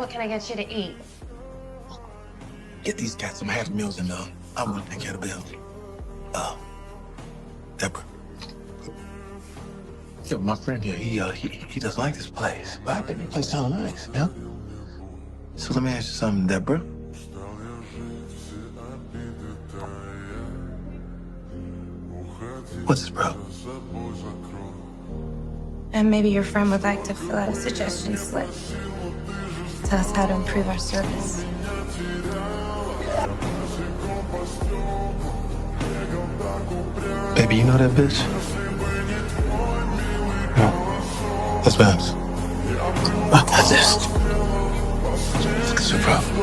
What can I get you to eat? Get these cats some happy meals and I want to take care of the bill. Deborah. Yo, my friend here, he doesn't like this place. But I think the place sounds nice, yeah? So let me ask you something, Deborah. What's this, bro? And maybe your friend would like to fill out a suggestion slip. Tell us how to improve our service. Baby, you know that bitch? No. That's Babs. I got this. Look at your problem.